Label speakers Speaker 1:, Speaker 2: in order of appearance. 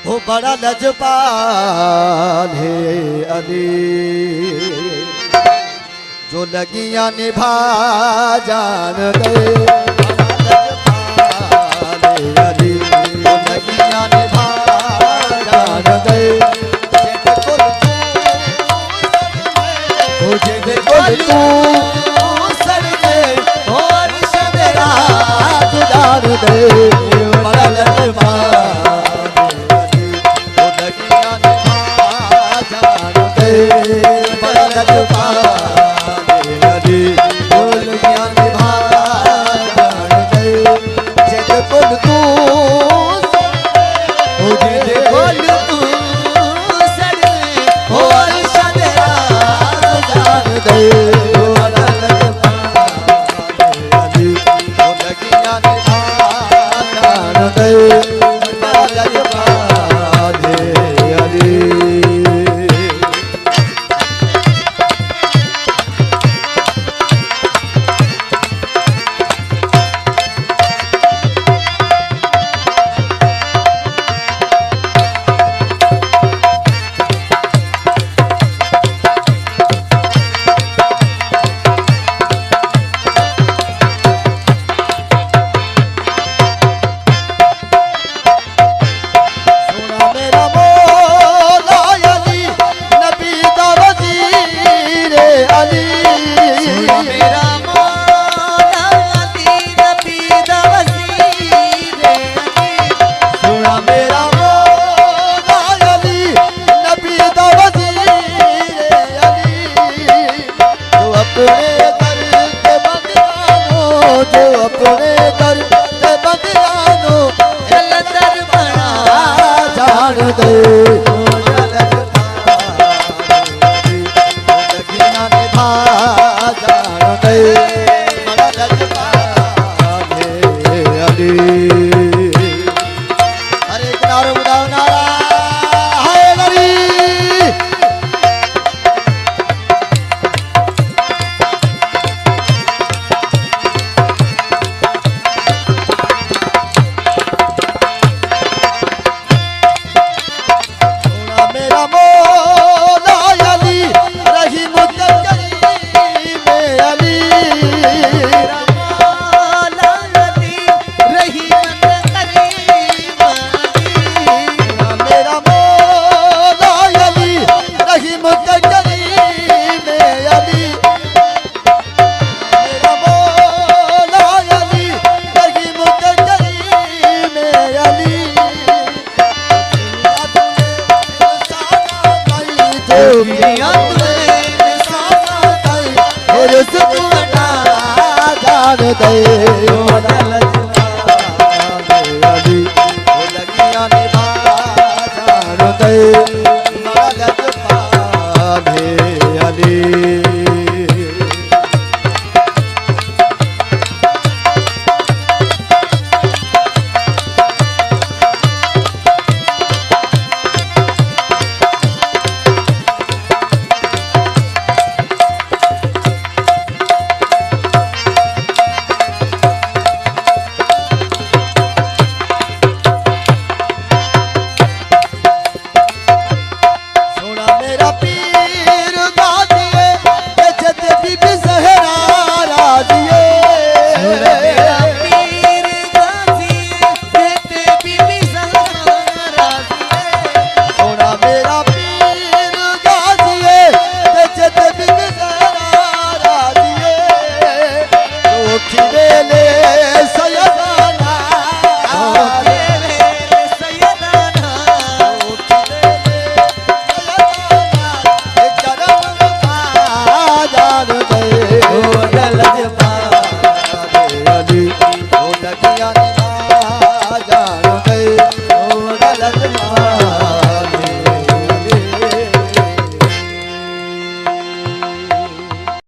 Speaker 1: हो बड़ा लजपाल है अली, जो लगियां निभा जान दे। अली जो लगियां निभा जान दे। तू सर दे और सवेरा गुजार दे। बड़ा लजपाल जो लगियां निभा जान दे। बड़ा लजपाल अली जो लगियां निभा जान दे। जिद कुल तू जिद कुल तू सर हो सवेरा गुजार दे। जा